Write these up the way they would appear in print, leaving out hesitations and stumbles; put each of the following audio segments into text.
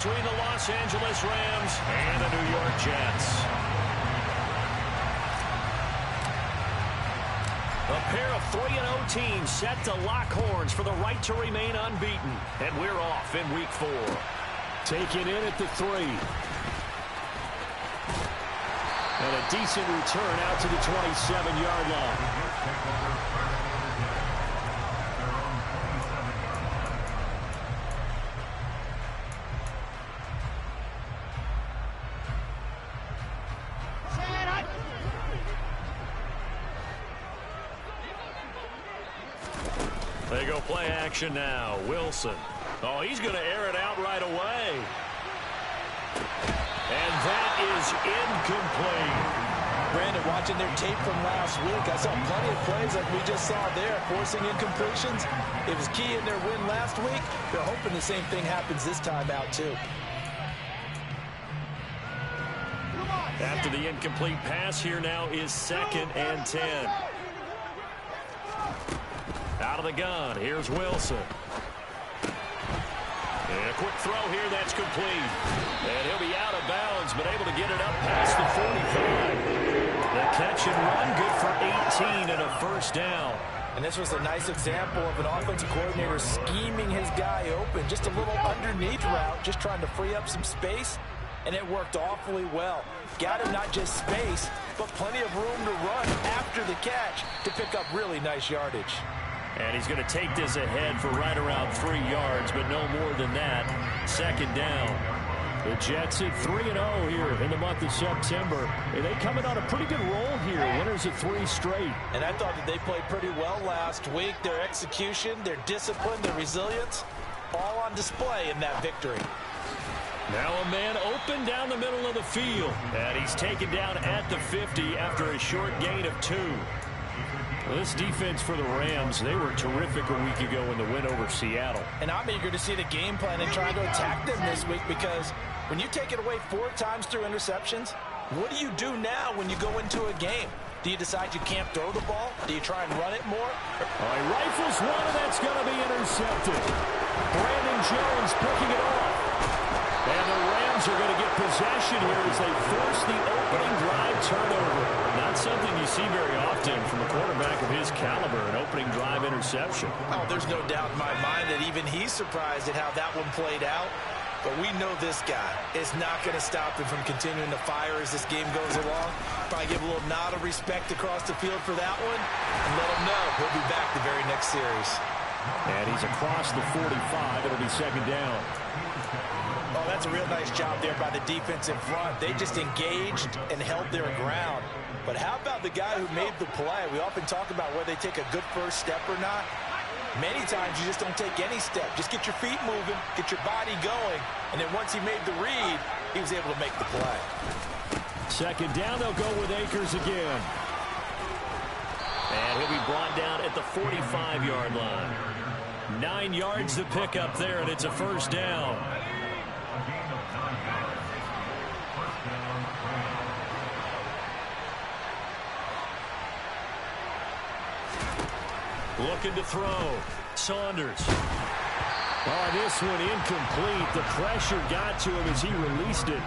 Between the Los Angeles Rams and the New York Jets. A pair of 3-0 teams set to lock horns for the right to remain unbeaten. And we're off in Week 4. Taken in at the 3. And a decent return out to the 27-yard line. They go play action now. Wilson. Oh, he's going to air it out right away. And that is incomplete. Brandon, watching their tape from last week, I saw plenty of plays like we just saw there, forcing incompletions. It was key in their win last week. They're hoping the same thing happens this time out, too. After the incomplete pass, here now is 2nd and 10. Out of the gun, here's Wilson. And a quick throw here, that's complete. And he'll be out of bounds, but able to get it up past the 45. The catch and run, good for 18 and a first down. And this was a nice example of an offensive coordinator scheming his guy open. Just a little underneath route, just trying to free up some space. And it worked awfully well. Got him not just space, but plenty of room to run after the catch to pick up really nice yardage. And he's going to take this ahead for right around 3 yards, but no more than that. 2nd down. The Jets at 3-0 here in the month of September. And they coming on a pretty good roll here. Winners of 3 straight. And I thought that they played pretty well last week. Their execution, their discipline, their resilience, all on display in that victory. Now a man open down the middle of the field. And he's taken down at the 50 after a short gain of 2. This defense for the Rams, they were terrific a week ago in the win over Seattle. And I'm eager to see the game plan and try to attack them this week, because when you take it away 4 times through interceptions, what do you do now when you go into a game? Do you decide you can't throw the ball? Do you try and run it more? He rifles one, and that's going to be intercepted. Brandon Jones picking it off. And the Rams are going to get possession here as they force the opening drive turnover. Not something you see very often from a quarterback of his caliber, an opening drive interception. Oh, there's no doubt in my mind that even he's surprised at how that one played out. But we know this guy is not going to stop him from continuing to fire as this game goes along. Probably give a little nod of respect across the field for that one, and let him know he'll be back the very next series. And he's across the 45. It'll be 2nd down. Oh, that's a real nice job there by the defense in front. They just engaged and held their ground. But how about the guy who made the play? We often talk about whether they take a good first step or not. Many times you just don't take any step. Just get your feet moving, get your body going, and then once he made the read, he was able to make the play. 2nd down, they'll go with Akers again. And he'll be brought down at the 45-yard line. 9 yards to pick up there, and it's a first down. Looking to throw. Saunders. Oh, this one incomplete. The pressure got to him as he released it.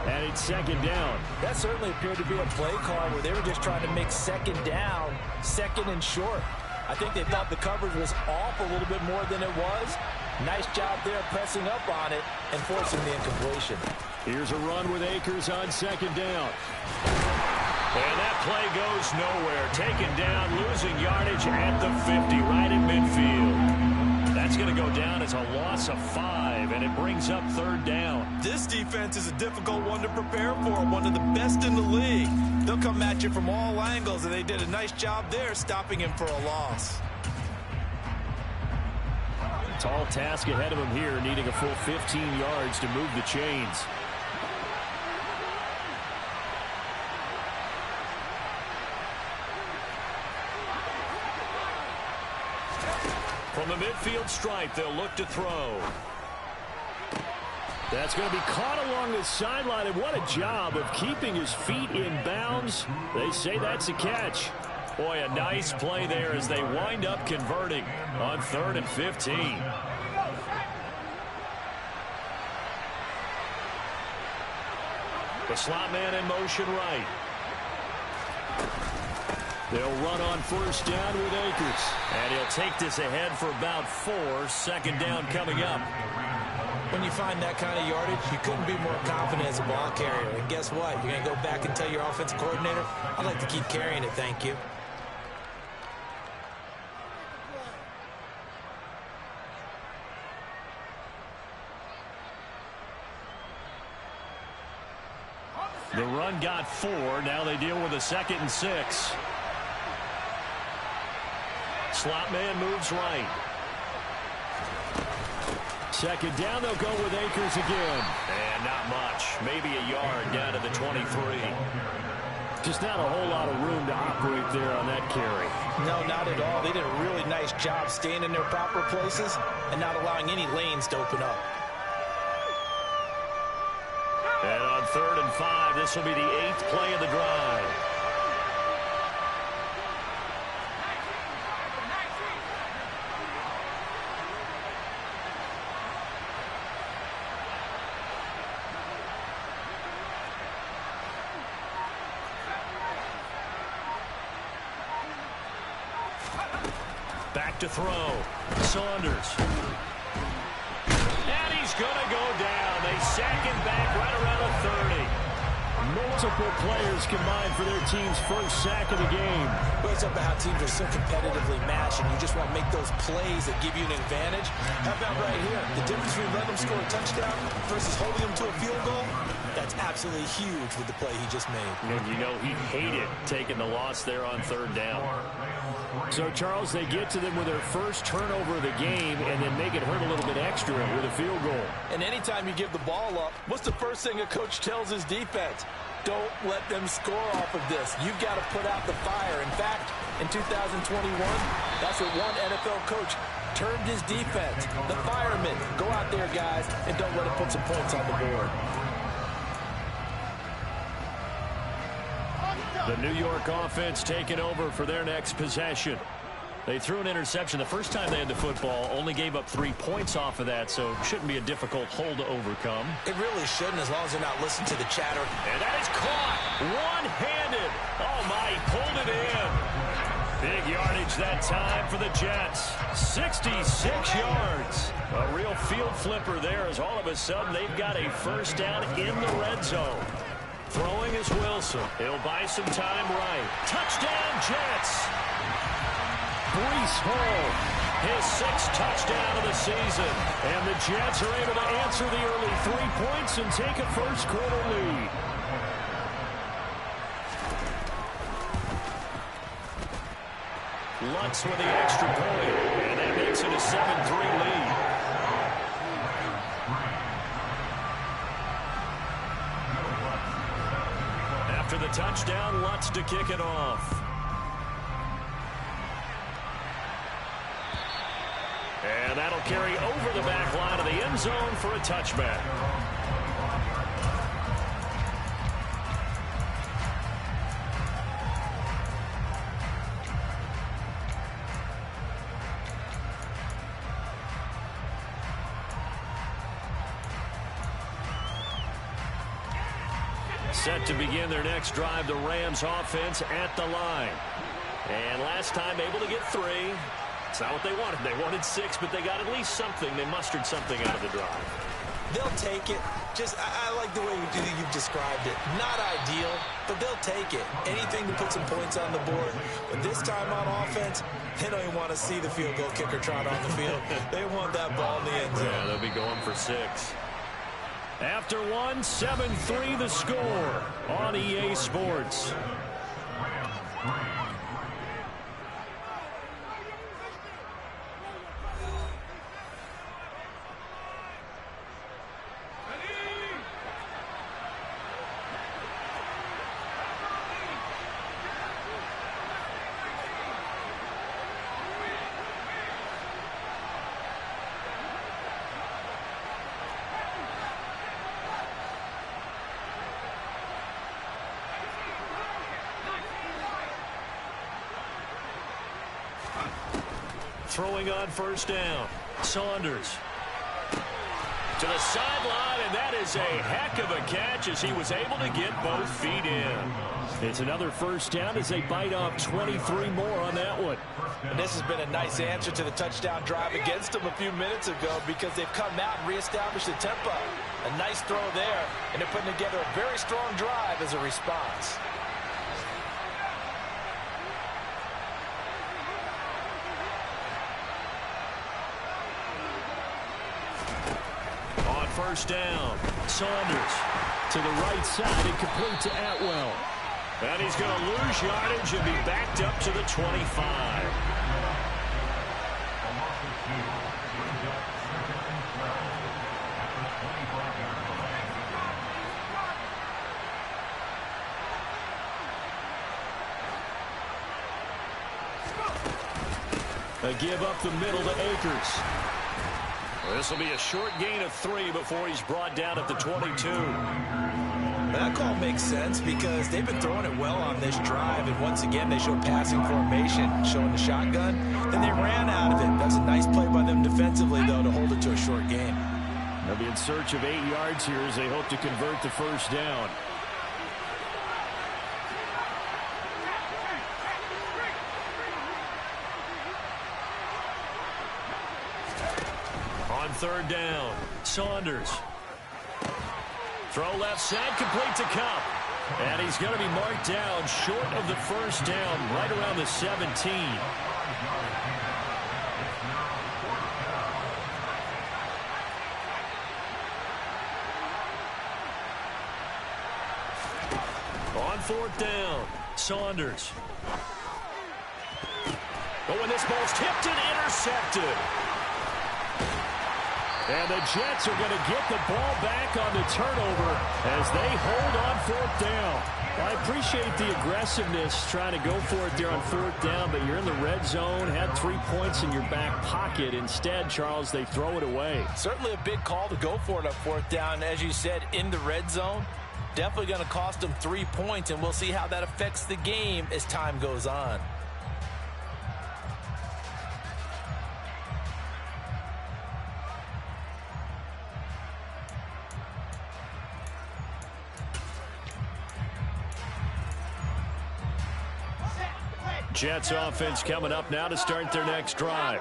And it's 2nd down. That certainly appeared to be a play call where they were just trying to make 2nd down, 2nd and short. I think they thought the coverage was off a little bit more than it was. Nice job there pressing up on it and forcing the incompletion. Here's a run with Akers on 2nd down. And that play goes nowhere. Taken down, losing yardage at the 50, right at midfield. That's going to go down as a loss of 5, and it brings up 3rd down. This defense is a difficult one to prepare for, one of the best in the league. They'll come at you from all angles, and they did a nice job there stopping him for a loss. Tall task ahead of him here, needing a full 15 yards to move the chains. From the midfield stripe, they'll look to throw. That's going to be caught along the sideline, and what a job of keeping his feet in bounds. They say that's a catch. Boy, a nice play there as they wind up converting on 3rd and 15. The slot man in motion right. They'll run on first down with Akers. And he'll take this ahead for about 4. Second down coming up. When you find that kind of yardage, you couldn't be more confident as a ball carrier. And guess what? You're going to go back and tell your offensive coordinator, I'd like to keep carrying it, thank you. The run got 4. Now they deal with a 2nd and 6. Slot man moves right. Second down, they'll go with Akers again. And not much. Maybe a yard down to the 23. Just not a whole lot of room to operate there on that carry. No, not at all. They did a really nice job staying in their proper places and not allowing any lanes to open up. And on 3rd and 5, this will be the 8th play of the drive. Back to throw. Saunders. And he's going to go down. They sack him back right around the 30. Multiple players combined for their team's first sack of the game. Well, it's about how teams are so competitively matched, and you just want to make those plays that give you an advantage. How about right here? The difference between letting them score a touchdown versus holding them to a field goal, that's absolutely huge with the play he just made. And you know he hated taking the loss there on 3rd down. So, Charles, they get to them with their first turnover of the game and then make it hurt a little bit extra with a field goal. And anytime you give the ball up, what's the first thing a coach tells his defense? Don't let them score off of this. You've got to put out the fire. In fact, in 2021, that's what one NFL coach termed his defense. The firemen. Go out there, guys, and don't let them put some points on the board. The New York offense taking over for their next possession. They threw an interception the first time they had the football, only gave up 3 points off of that, so it shouldn't be a difficult hole to overcome. It really shouldn't, as long as they're not listening to the chatter. And that is caught one-handed. Oh, my, he pulled it in. Big yardage that time for the Jets. 66 yards. A real field flipper there as all of a sudden they've got a first down in the red zone. Throwing is Wilson. He'll buy some time right. Touchdown, Jets. Breece Hall, his 6th touchdown of the season. And the Jets are able to answer the early 3 points and take a first-quarter lead. Lutz with the extra point. And that makes it a 7-3 lead. After the touchdown, Lutz to kick it off. And that'll carry over the back line of the end zone for a touchback. Set to begin their next drive, the Rams offense at the line. And last time able to get 3. It's not what they wanted. They wanted 6, but they got at least something. They mustered something out of the drive. They'll take it. I like the way you've described it. Not ideal, but they'll take it. Anything to put some points on the board. But this time on offense, they don't even want to see the field goal kicker trot on the field. They want that ball in the end zone. Yeah, they'll be going for 6. After 1, 7-3 the score on EA Sports. Throwing on first down. Saunders to the sideline, And that is a heck of a catch as he was able to get both feet in. It's another first down as they bite off 23 more on that one. And this has been a nice answer to the touchdown drive against them a few minutes ago because they've come out and reestablished the tempo. A nice throw there, and they're putting together a very strong drive as a response. On first down, Saunders to the right side and complete to Atwell. And he's going to lose yardage and be backed up to the 25. A give up the middle to Akers. This will be a short gain of 3 before he's brought down at the 22. That call makes sense because they've been throwing it well on this drive, and once again they show passing formation, showing the shotgun. Then they ran out of it. That's a nice play by them defensively, though, to hold it to a short gain. They'll be in search of 8 yards here as they hope to convert the first down. On third down, Saunders. Throw left side, complete to Kupp. And he's going to be marked down short of the first down, right around the 17. On fourth down, Saunders. Oh, and this ball's tipped and intercepted. And the Jets are going to get the ball back on the turnover as they hold on fourth down. Well, I appreciate the aggressiveness trying to go for it there on fourth down, but you're in the red zone, had 3 points in your back pocket. Instead, Charles, they throw it away. Certainly a big call to go for it on fourth down. As you said, in the red zone, definitely going to cost them 3 points, and we'll see how that affects the game as time goes on. Jets offense coming up now to start their next drive.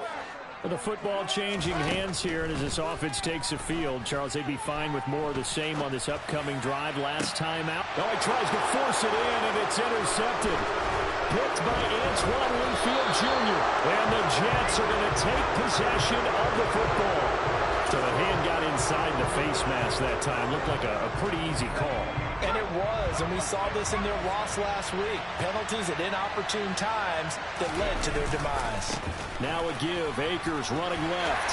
With the football changing hands here, and as this offense takes the field, Charles, they'd be fine with more of the same on this upcoming drive. Last time out. Oh, he tries to force it in, and it's intercepted. Picked by Antoine Winfield Jr. And the Jets are going to take possession of the football. So the hand got inside the face mask that time. Looked like a pretty easy call. And it was, and we saw this in their loss last week. Penalties at inopportune times that led to their demise. Now a give. Akers running left.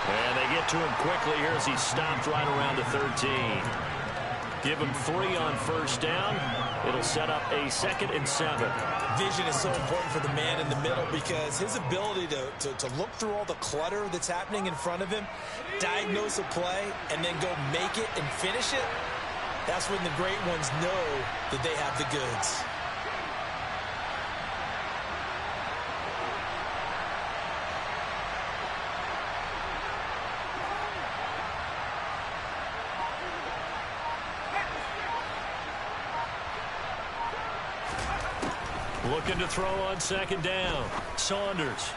And they get to him quickly here as he stopped right around the 13. Give him 3 on first down. It'll set up a 2nd and 7. Vision is so important for the man in the middle because his ability to look through all the clutter that's happening in front of him, diagnose a play, and then go make it and finish it, that's when the great ones know that they have the goods. Looking to throw on second down. Saunders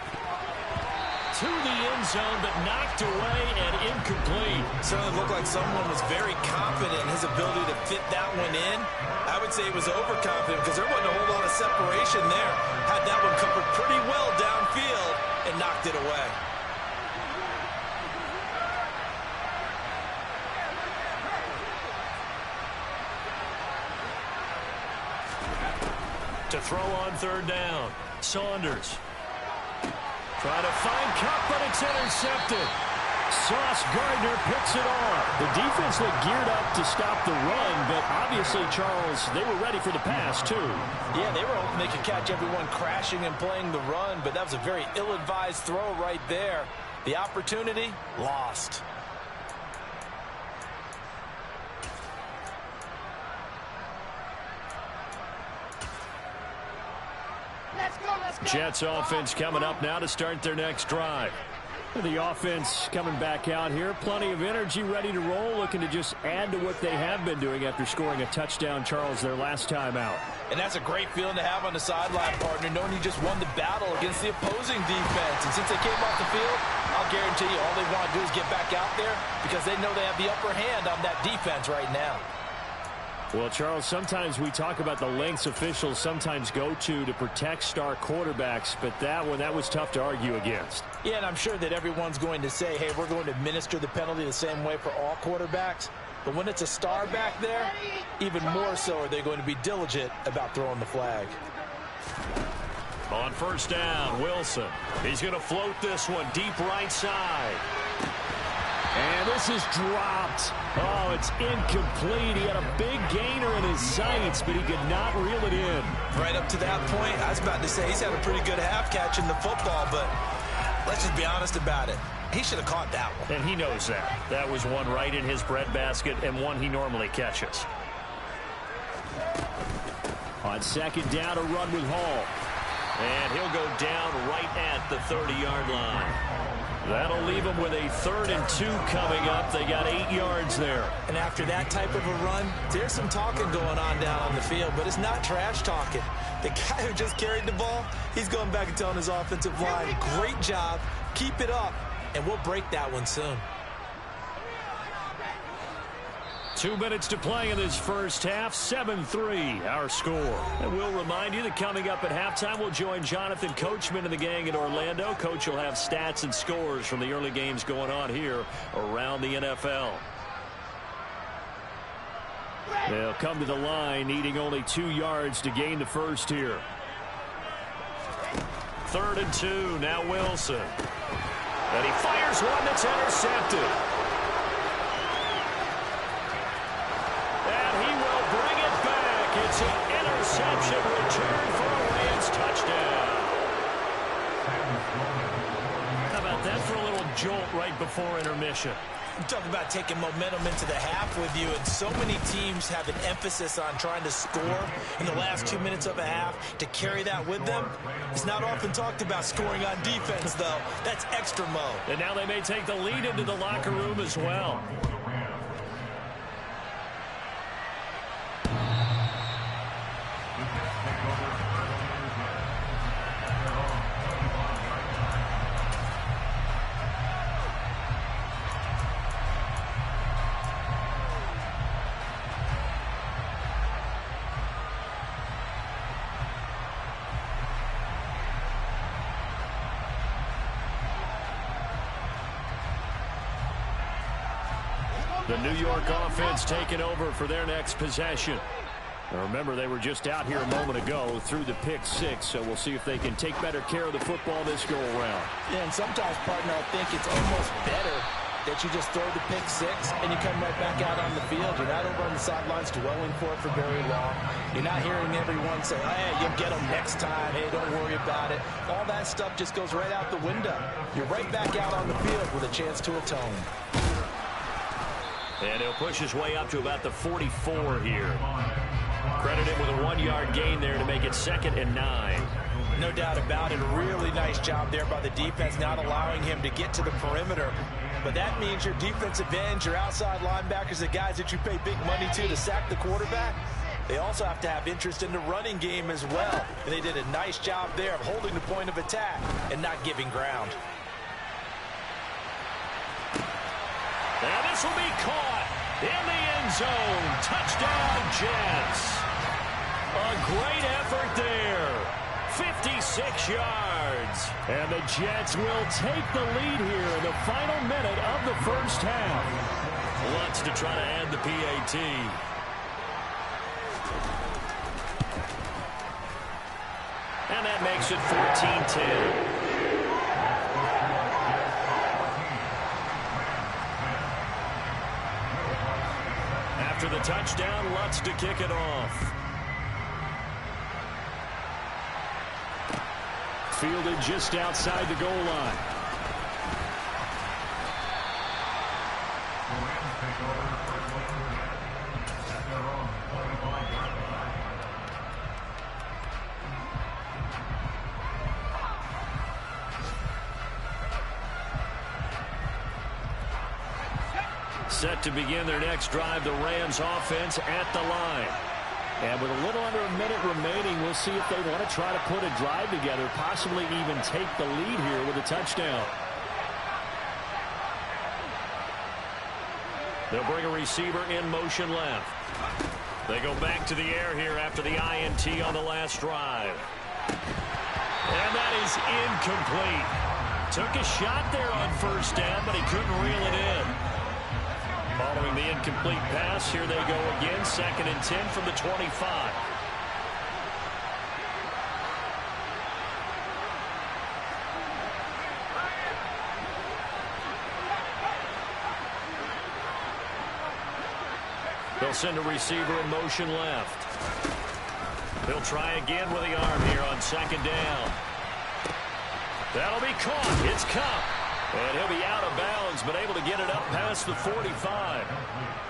to the end zone, but knocked away and incomplete. Certainly looked like someone was very confident in his ability to fit that one in. I would say he was overconfident because there wasn't a whole lot of separation there. Had that one covered pretty well downfield and knocked it away. To throw on third down, Saunders. Try to find Kupp, but it's intercepted. Sauce Gardner picks it off. The defense looked geared up to stop the run, but obviously, Charles, they were ready for the pass, too. Yeah, they were hoping they could catch everyone crashing and playing the run, but that was a very ill-advised throw right there. The opportunity, lost. Jets offense coming up now to start their next drive. The offense coming back out here. Plenty of energy, ready to roll, looking to just add to what they have been doing after scoring a touchdown, Charles, their last time out. And that's a great feeling to have on the sideline, partner, knowing you just won the battle against the opposing defense. And since they came off the field, I'll guarantee you all they want to do is get back out there because they know they have the upper hand on that defense right now. Well, Charles, sometimes we talk about the lengths officials sometimes go to protect star quarterbacks, but that was tough to argue against. Yeah, and I'm sure that everyone's going to say, hey, we're going to administer the penalty the same way for all quarterbacks. But when it's a star back there, even more so are they going to be diligent about throwing the flag. On first down, Wilson. He's going to float this one deep right side. And this is dropped. Oh, it's incomplete. He had a big gainer in his sights, but he could not reel it in. Right up to that point, I was about to say he's had a pretty good half catching the football, but let's just be honest about it. He should have caught that one. And he knows that. That was one right in his breadbasket and one he normally catches. On second down, a run with Hall. And he'll go down right at the 30-yard line. That'll leave them with a 3rd and 2 coming up. They got 8 yards there. And after that type of a run, there's some talking going on down on the field, but it's not trash talking. The guy who just carried the ball, he's going back and telling his offensive line, great job, keep it up, and we'll break that one soon. 2 minutes to play in this first half. 7-3 our score. And we'll remind you that coming up at halftime, we'll join Jonathan Coachman and the gang in Orlando. Coach will have stats and scores from the early games going on here around the NFL. They'll come to the line needing only 2 yards to gain the first here. 3rd and 2. Now Wilson. And he fires one that's intercepted. It's an interception return for a Rams touchdown. How about that for a little jolt right before intermission? You talk about taking momentum into the half with you, and so many teams have an emphasis on trying to score in the last 2 minutes of a half to carry that with them. It's not often talked about scoring on defense, though. That's extra mode. And now they may take the lead into the locker room as well. The New York offense taking over for their next possession. Now remember, they were just out here a moment ago through the pick 6, so we'll see if they can take better care of the football this go-around. Yeah, and sometimes, partner, I think it's almost better that you just throw the pick 6 and you come right back out on the field. You're not over on the sidelines dwelling for it for very long. You're not hearing everyone say, hey, you'll get them next time. Hey, don't worry about it. All that stuff just goes right out the window. You're right back out on the field with a chance to atone. And he'll push his way up to about the 44 here. Credited with a 1-yard gain there to make it 2nd and 9. No doubt about it. A really nice job there by the defense, not allowing him to get to the perimeter. But that means your defensive ends, your outside linebackers, the guys that you pay big money to sack the quarterback, they also have to have interest in the running game as well. And they did a nice job there of holding the point of attack and not giving ground. Now this will be caught in the end zone. Touchdown, Jets. A great effort there. 56 yards. And the Jets will take the lead here in the final minute of the first half. Lutz to try to add the PAT. And that makes it 14-10. After the touchdown, Lutz to kick it off. Fielded just outside the goal line. Set to begin their next drive, the Rams offense at the line. And with a little under a minute remaining, we'll see if they want to try to put a drive together, possibly even take the lead here with a touchdown. They'll bring a receiver in motion left. They go back to the air here after the INT on the last drive. And that is incomplete. Took a shot there on first down, but he couldn't reel it in. Following the incomplete pass, here they go again, 2nd and 10 from the 25. They'll send a receiver in motion left. They'll try again with the arm here on 2nd down. That'll be caught. It's Kupp. And he'll be out of bounds, but able to get it up past the 45.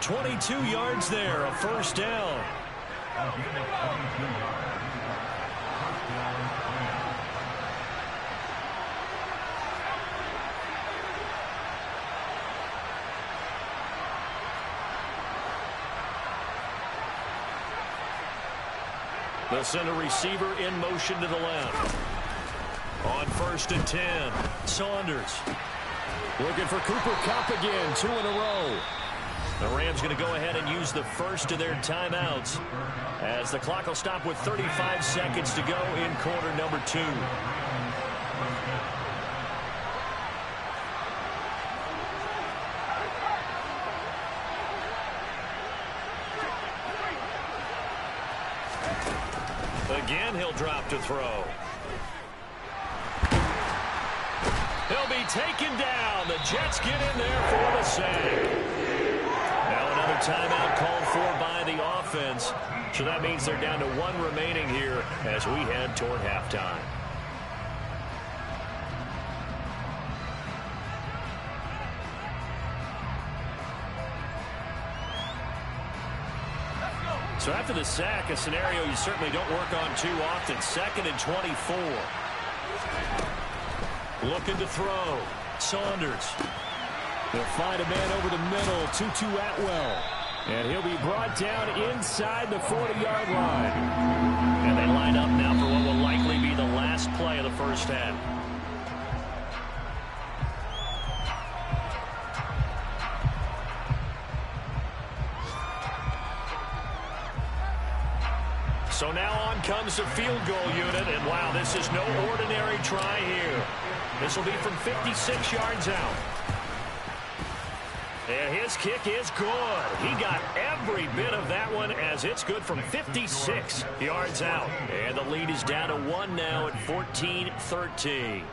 22 yards there, a first down. They'll send a receiver in motion to the left. On 1st and 10, Saunders looking for Cooper Kupp again, 2 in a row. The Rams going to go ahead and use the first of their timeouts as the clock will stop with 35 seconds to go in quarter number 2. Again, he'll drop to throw. He'll be taken down. The Jets get in there for the sack. Now another timeout called for by the offense. So that means they're down to 1 remaining here as we head toward halftime. So after the sack, a scenario you certainly don't work on too often. 2nd and 24. Looking to throw. Saunders. They'll find a man over the middle. Tutu Atwell. And he'll be brought down inside the 40-yard line. And they line up now for what will likely be the last play of the first half. So now on comes the field goal unit, and wow, this is no ordinary try here. This will be from 56 yards out. And his kick is good. He got every bit of that one as it's good from 56 yards out. And the lead is down to 1 now at 14-13.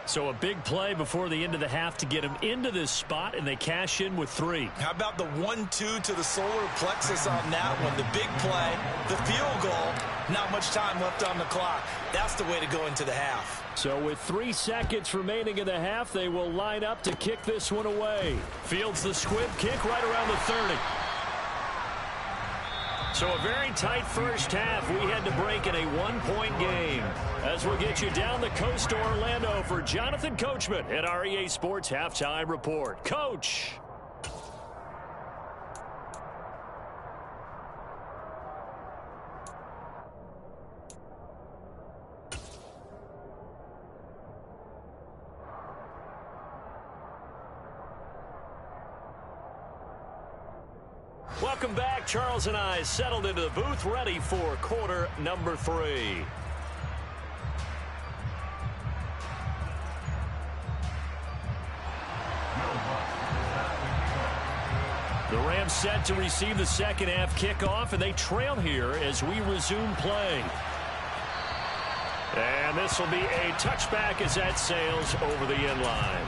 So a big play before the end of the half to get him into this spot, and they cash in with 3. How about the 1-2 to the solar plexus on that one? The big play, the field goal, not much time left on the clock. That's the way to go into the half. So with 3 seconds remaining in the half, they will line up to kick this one away. Fields the squib kick right around the 30. So a very tight first half. We had to break in a 1-point game. As we'll get you down the coast to Orlando for Jonathan Coachman at our EA Sports Halftime Report. Coach. Welcome back. Charles and I settled into the booth, ready for quarter number 3. The Rams set to receive the second half kickoff, and they trail here as we resume play. And this will be a touchback as that sails over the end line.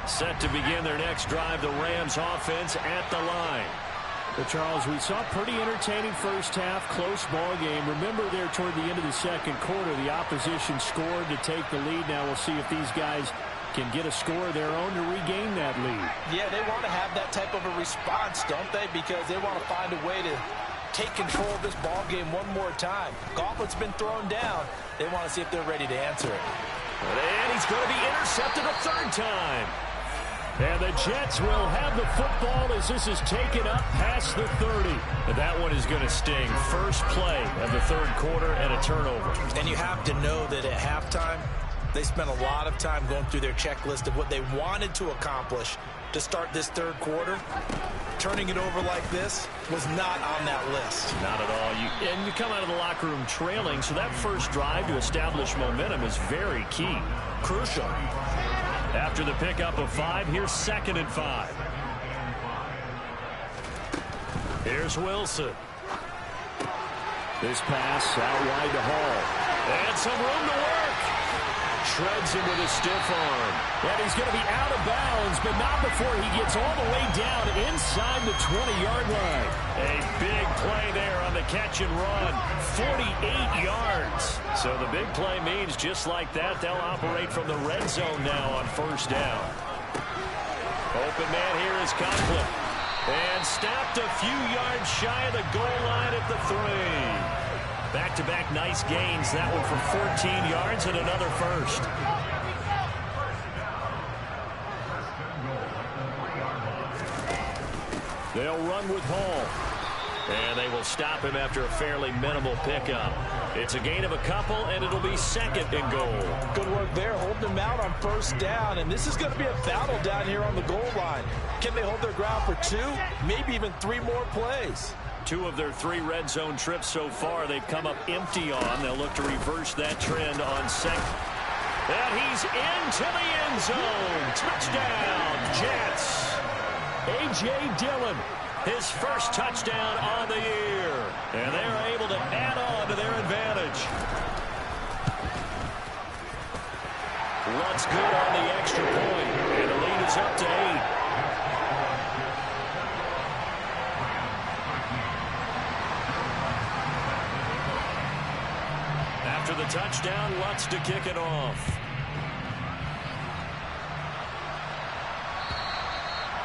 Set to begin their next drive, the Rams offense at the line. Well, Charles, we saw a pretty entertaining first half, close ball game. Remember there toward the end of the second quarter, the opposition scored to take the lead. Now we'll see if these guys can get a score of their own to regain that lead. Yeah, they want to have that type of a response, don't they? Because they want to find a way to take control of this ball game one more time. Gauntlet's been thrown down. They want to see if they're ready to answer it. And he's going to be intercepted a third time. And the Jets will have the football as this is taken up past the 30. And that one is going to sting. First play of the third quarter and a turnover. And you have to know that at halftime, they spent a lot of time going through their checklist of what they wanted to accomplish to start this third quarter. Turning it over like this was not on that list. Not at all. And you come out of the locker room trailing, so that first drive to establish momentum is very key. Crucial. After the pickup of 5, here's 2nd and 5. Here's Wilson. This pass out wide to Hall. And some room to work. Shreds him with a stiff arm. And he's going to be out of bounds, but not before he gets all the way down inside the 20-yard line. A big play there on the catch and run. 48 yards. So the big play means just like that, they'll operate from the red zone now on first down. Open man here is Conklin. And stopped a few yards shy of the goal line at the 3. Back-to-back nice gains. That one for 14 yards and another first. They'll run with Hall. And they will stop him after a fairly minimal pickup. It's a gain of a couple, and it'll be 2nd and goal. Good work there, holding them out on first down. And this is going to be a battle down here on the goal line. Can they hold their ground for 2, maybe even 3 more plays? 2 of their 3 red zone trips so far, they've come up empty on. They'll look to reverse that trend on 2nd. And he's into the end zone. Touchdown, Jets. A.J. Dillon, his first touchdown on the year. And they're able to add on to their advantage. Lutz good on the extra point. And the lead is up to 8. After the touchdown, Lutz to kick it off.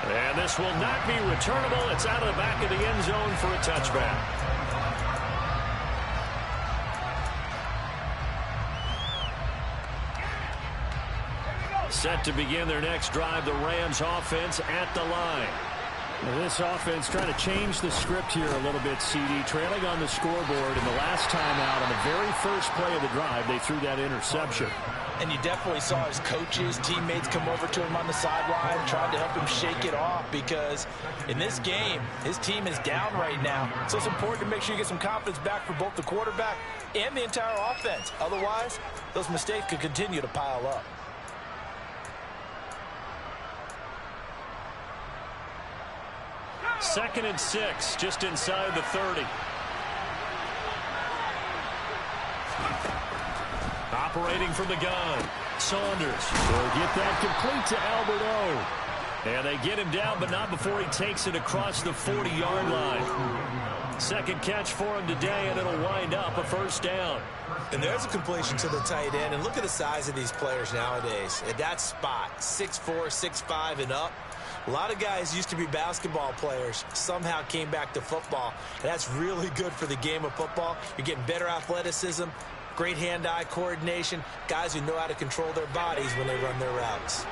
And this will not be returnable. It's out of the back of the end zone for a touchback. Set to begin their next drive, the Rams offense at the line. Well, this offense trying to change the script here a little bit, CD. Trailing on the scoreboard, and the last time out on the very first play of the drive, they threw that interception. And you definitely saw his coaches, teammates come over to him on the sideline, trying to help him shake it off, because in this game, his team is down right now. So it's important to make sure you get some confidence back for both the quarterback and the entire offense. Otherwise, those mistakes could continue to pile up. Second and 6, just inside the 30. Operating from the gun, Saunders will get that complete to Albert O. And they get him down, but not before he takes it across the 40-yard line. Second catch for him today, and it'll wind up a first down. And there's a completion to the tight end. And look at the size of these players nowadays. At that spot, 6'4", 6'5", and up. A lot of guys used to be basketball players, somehow came back to football. And that's really good for the game of football. You're getting better athleticism, great hand-eye coordination, guys who know how to control their bodies when they run their routes.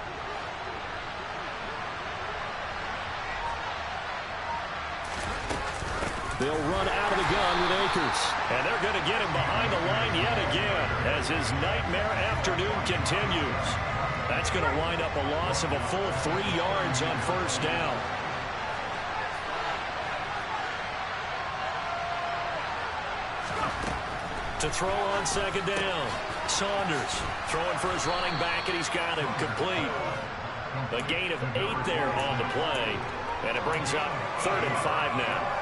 They'll run out of the gun with Akers. And they're going to get him behind the line yet again as his nightmare afternoon continues. That's going to wind up a loss of a full 3 yards on first down. To throw on second down, Saunders throwing for his running back, and he's got him complete. A gain of 8 there on the play, and it brings up 3rd and 5 now.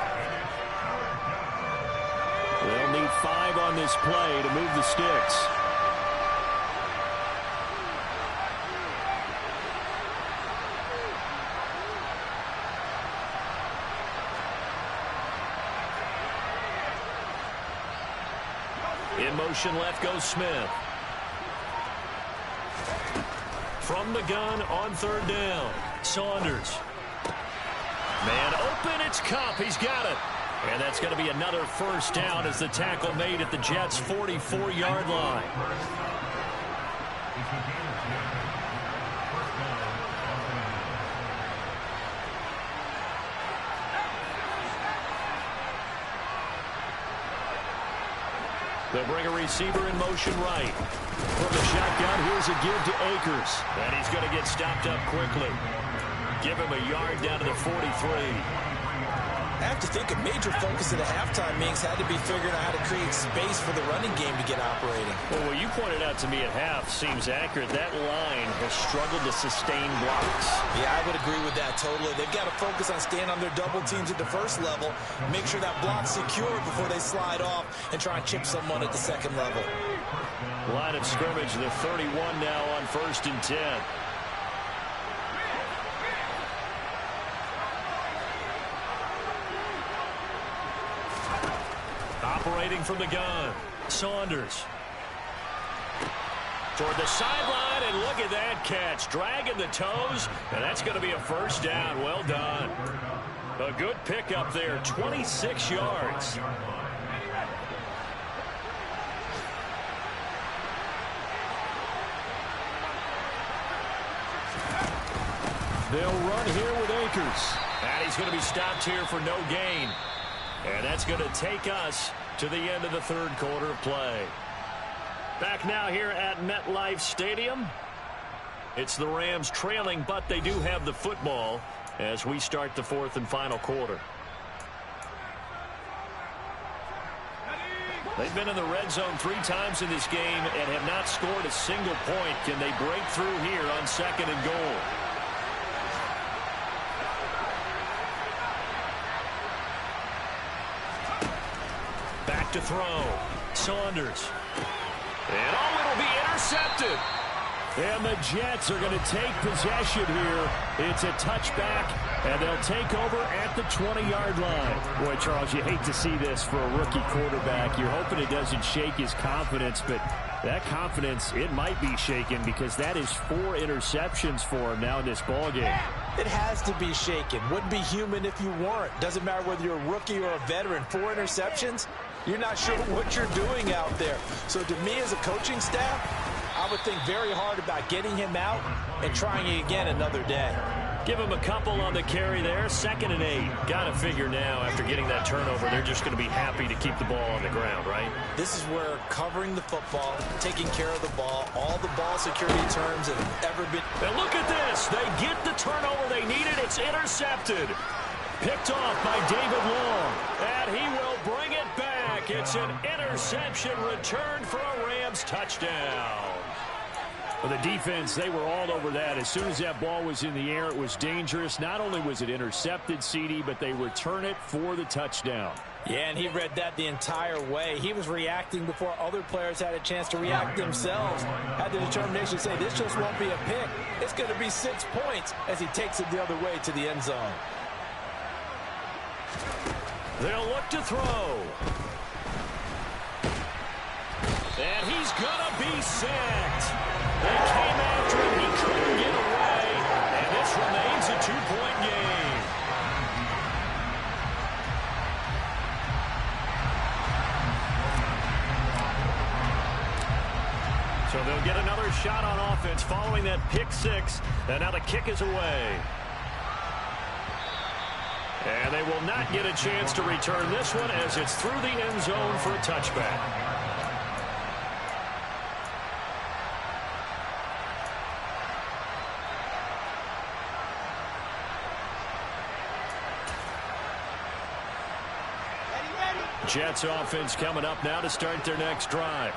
They'll need 5 on this play to move the sticks. In motion left goes Smith. From the gun on 3rd down, Saunders. Man open, it's Kupp. He's got it. And that's going to be another first down as the tackle made at the Jets' 44-yard line. They'll bring a receiver in motion right. From the shotgun, here's a give to Akers. And he's going to get stopped up quickly. Give him a yard down to the 43. I have to think a major focus at the halftime meetings had to be figuring out how to create space for the running game to get operating. Well, what you pointed out to me at half seems accurate. That line has struggled to sustain blocks. Yeah, I would agree with that totally. They've got to focus on staying on their double teams at the first level, make sure that block's secure before they slide off and try and chip someone at the second level. Line of scrimmage, the 31 now on 1st and 10. Operating from the gun, Saunders. Toward the sideline, and look at that catch. Dragging the toes, and that's going to be a first down. Well done. A good pickup there, 26 yards. They'll run here with Akers. And he's going to be stopped here for no gain. And that's going to take us to the end of the third quarter of play. Back now here at MetLife Stadium. It's the Rams trailing, but they do have the football as we start the fourth and final quarter. They've been in the red zone 3 times in this game and have not scored a single point. Can they break through here on 2nd and goal? Back to throw. Saunders. And it'll be intercepted. And the Jets are going to take possession here. It's a touchback, and they'll take over at the 20-yard line. Boy, Charles, you hate to see this for a rookie quarterback. You're hoping it doesn't shake his confidence, but that confidence, it might be shaken because that is 4 interceptions for him now in this ballgame. It has to be shaken. Wouldn't be human if you weren't. Doesn't matter whether you're a rookie or a veteran. 4 interceptions, you're not sure what you're doing out there. So to me as a coaching staff, I would think very hard about getting him out and trying it again another day. Give him a couple on the carry there. 2nd and 8. Got to figure now after getting that turnover, they're just going to be happy to keep the ball on the ground, right? This is where covering the football, taking care of the ball, all the ball security terms that have ever been. And look at this. They get the turnover they needed. It's intercepted. Picked off by David Long. And he will bring it back. It's an interception returned for a Rams touchdown. Well, the defense, they were all over that. As soon as that ball was in the air, it was dangerous. Not only was it intercepted, CD, but they return it for the touchdown. Yeah, and he read that the entire way. He was reacting before other players had a chance to react themselves. Had the determination to say, this just won't be a pick. It's going to be 6 points as he takes it the other way to the end zone. They'll look to throw. And he's going to be sacked. They came after him. He couldn't get away. And this remains a 2-point game. So they'll get another shot on offense following that pick 6. And now the kick is away. And they will not get a chance to return this one as it's through the end zone for a touchback. Jets offense coming up now to start their next drive.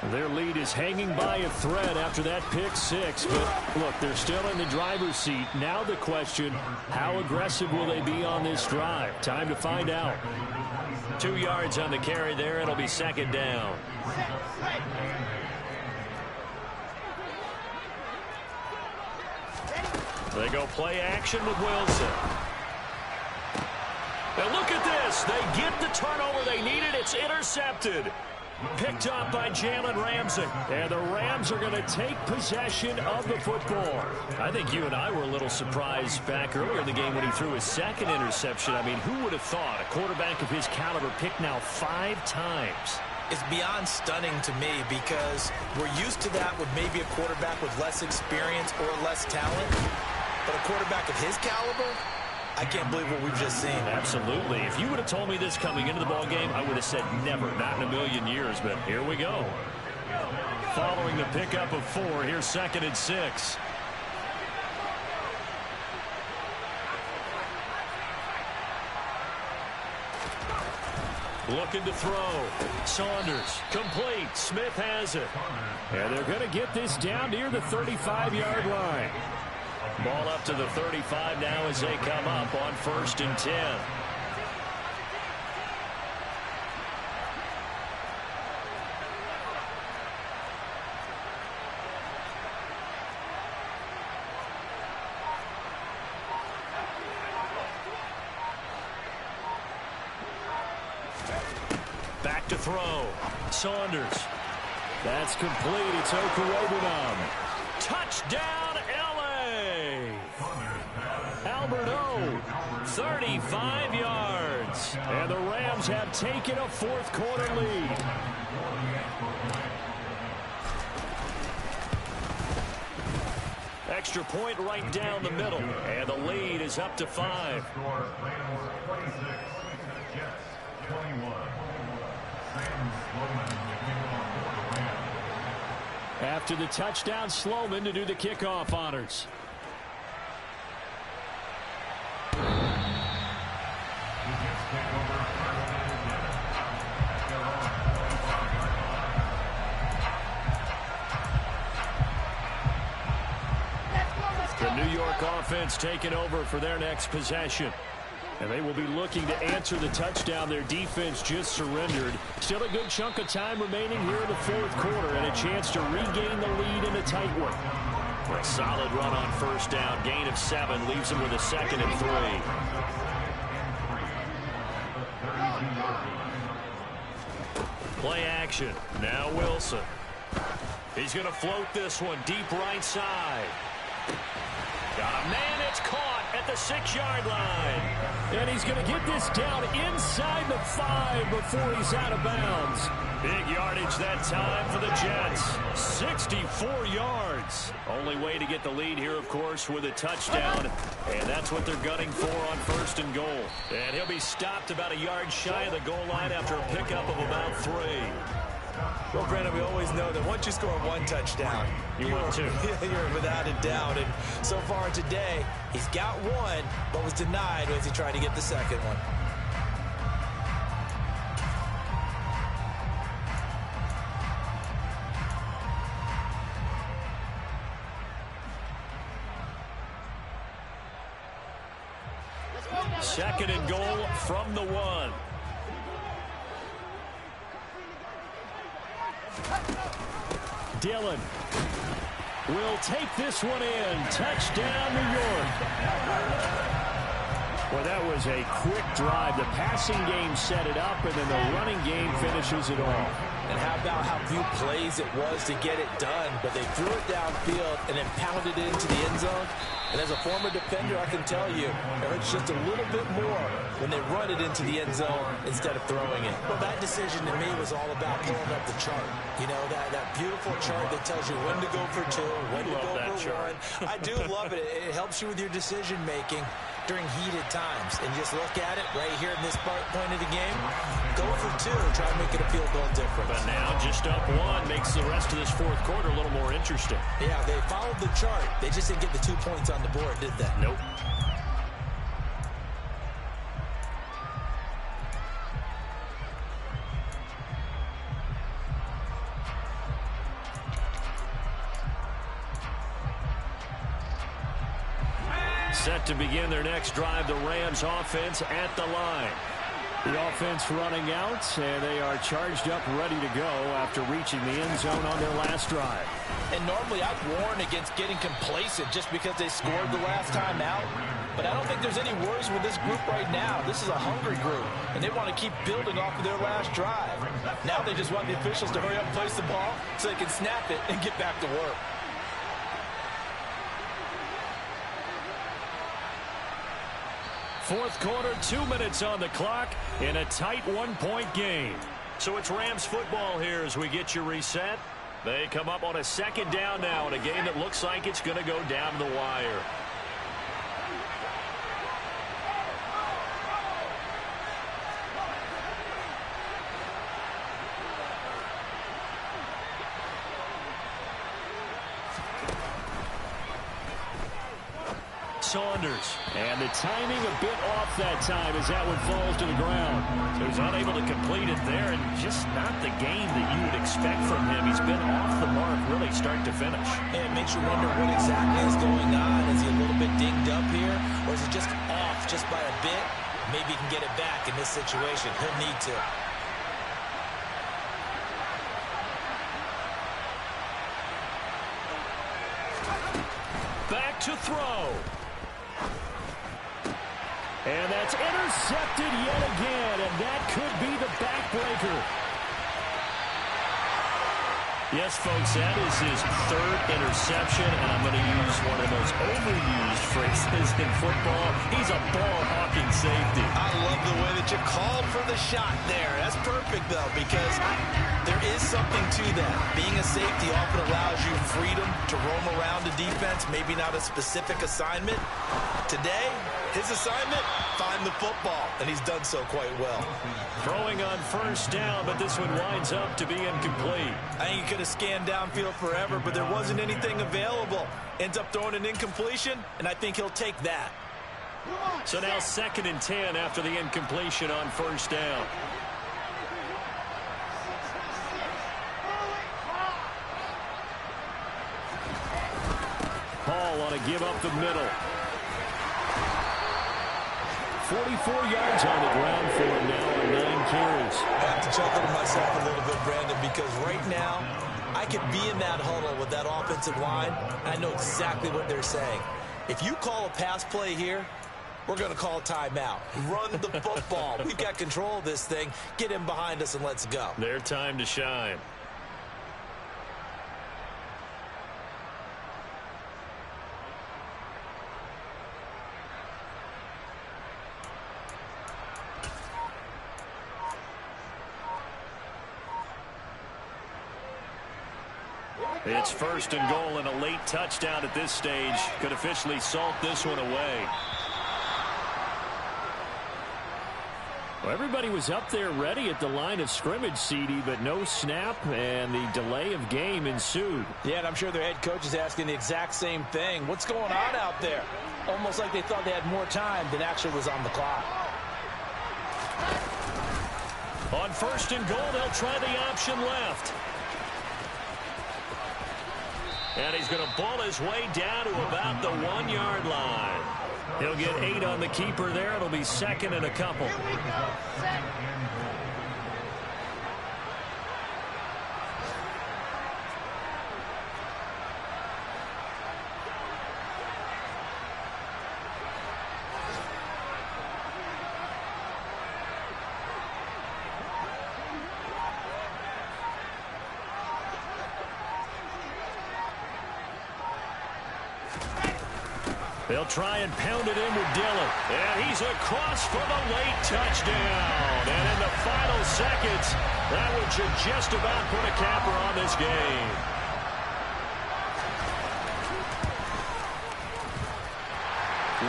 Their lead is hanging by a thread after that pick 6. But, look, they're still in the driver's seat. Now the question, how aggressive will they be on this drive? Time to find out. 2 yards on the carry there. It'll be 2nd down. They go play action with Wilson. And look at this. They get the turnover they needed. It's intercepted. Picked up by Jalen Ramsey. And the Rams are going to take possession of the football. I think you and I were a little surprised back earlier in the game when he threw his 2nd interception. I mean, who would have thought a quarterback of his caliber picked now 5 times? is beyond stunning to me because we're used to that with maybe a quarterback with less experience or less talent. But a quarterback of his caliber, I can't believe what we've just seen. Absolutely. If you would have told me this coming into the ball game, I would have said never, not in a million years. But here we go. Following the pickup of 4, here's 2nd and 6. Looking to throw. Saunders, complete. Smith has it. And they're going to get this down near the 35-yard line. Ball up to the 35 now as they come up on 1st and 10. Back to throw. Saunders. That's complete. It's Okurobunom. Touchdown, L.A. Albert O, 35 yards. And the Rams have taken a 4th quarter lead. Extra point right down the middle. And the lead is up to 5. After the touchdown, Sloman to do the kickoff honors. The New York offense taking over for their next possession. And they will be looking to answer the touchdown their defense just surrendered. Still a good chunk of time remaining here in the 4th quarter and a chance to regain the lead in a tight one. A solid run on 1st down. Gain of 7 leaves them with a 2nd and 3. Play action. Now Wilson. He's going to float this one deep right side. Got a man. It's caught at the 6-yard line. And he's going to get this down inside the 5 before he's out of bounds. Big yardage that time for the Jets. 64 yards. Only way to get the lead here, of course, with a touchdown. And that's what they're gunning for on 1st and goal. And he'll be stopped about a yard shy of the goal line after a pickup of about 3. Well, Brandon, we always know that once you score 1 touchdown, you win 2. You're without a doubt. And so far today, he's got 1, but was denied as he tried to get the 2nd one. Second and goal from the 1. Dillon will take this one in. Touchdown, New York. Well, that was a quick drive. The passing game set it up, and then the running game finishes it off. And how about how few plays it was to get it done, but they threw it downfield and then pounded it into the end zone. And as a former defender, I can tell you, it hurts just a little bit more when they run it into the end zone instead of throwing it. Well, that decision to me was all about pulling up the chart. You know, that beautiful chart that tells you when to go for 2, when to go for 1. I do love it. It helps you with your decision making during heated times. And just look at it right here in this point of the game. Go for 2. Try to make it a field goal difference. But now just up 1 makes the rest of this 4th quarter a little more interesting. Yeah, they followed the chart. They just didn't get the 2 points on the board, did they? Nope. Set to begin their next drive, the Rams offense at the line. The offense running out, and they are charged up, ready to go after reaching the end zone on their last drive. And normally I'd warn against getting complacent just because they scored the last time out. But I don't think there's any worries with this group right now. This is a hungry group, and they want to keep building off of their last drive. Now they just want the officials to hurry up and place the ball so they can snap it and get back to work. Fourth quarter, 2 minutes on the clock in a tight 1-point game. So it's Rams football here as we get you reset. They come up on a second down now in a game that looks like it's going to go down to the wire. Saunders. And the timing a bit off that time as that one falls to the ground. So he's unable to complete it there, and just not the game that you would expect from him. He's been off the mark really start to finish. And it makes you wonder what exactly is going on. Is he a little bit dinged up here, or is it just off just by a bit? Maybe he can get it back in this situation. He'll need to. Back to throw. And that's intercepted yet again, and that could be the backbreaker. Yes, folks, that is his third interception, and I'm going to use one of the most overused phrases in football. He's a ball-hawking safety. I love the way that you called for the shot there. That's perfect, though, because there is something to that. Being a safety often allows you freedom to roam around the defense, maybe not a specific assignment. Today, his assignment, find the football, and he's done so quite well. Throwing on first down, but this one winds up to be incomplete. I think he could have scanned downfield forever, but there wasn't anything available. Ends up throwing an incompletion, and I think he'll take that. So now 2nd and 10 after the incompletion on first down. Hall on a give up the middle. 44 yards on the ground for him now on 9 carries. I have to chuckle to myself a little bit, Brandon, because right now I could be in that huddle with that offensive line, and I know exactly what they're saying. If you call a pass play here, we're going to call a timeout. Run the football. We've got control of this thing. Get him behind us and let's go. Their time to shine. It's 1st and goal, and a late touchdown at this stage could officially salt this one away. Well, everybody was up there ready at the line of scrimmage, CD, but no snap, and the delay of game ensued. Yeah, and I'm sure their head coach is asking the exact same thing. What's going on out there? Almost like they thought they had more time than actually was on the clock. On 1st and goal, they'll try the option left. And he's going to ball his way down to about the 1-yard line. He'll get 8 on the keeper there. It'll be 2nd and a couple. Here we go. Set. They'll try and pound it in with Dillon. And he's across for the late touchdown. And in the final seconds, that one should just about put a capper on this game.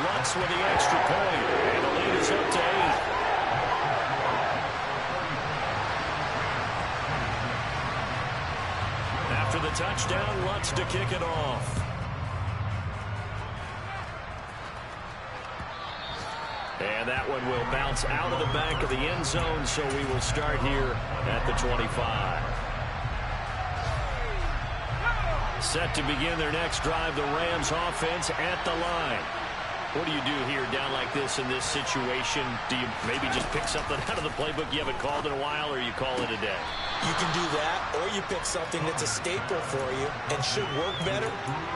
Lutz with the extra point. And the lead is up to 8. After the touchdown, Lutz to kick it off. And that one will bounce out of the back of the end zone, so we will start here at the 25. Set to begin their next drive, the Rams offense at the line. What do you do here down like this in this situation? Do you maybe just pick something out of the playbook you haven't called in a while, or you call it a day? You can do that, or you pick something that's a staple for you and should work better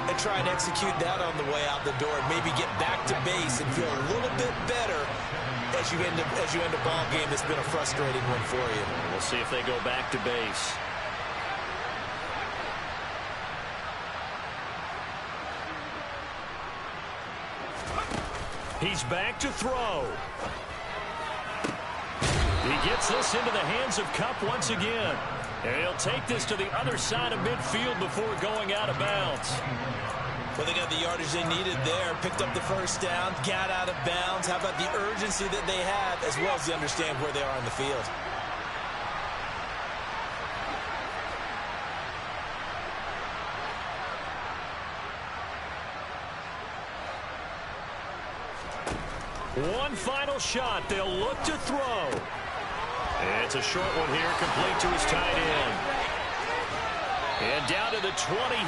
and try and execute that on the way out the door and maybe get back to base and feel a little bit better as you end a ball game that's been a frustrating one for you. We'll see if they go back to base. He's back to throw. He gets this into the hands of Kupp once again. And he'll take this to the other side of midfield before going out of bounds. Well, they got the yardage they needed there. Picked up the first down, got out of bounds. How about the urgency that they have, as well as they understand where they are in the field? One final shot. They'll look to throw. It's a short one here, complete to his tight end. And down to the 20.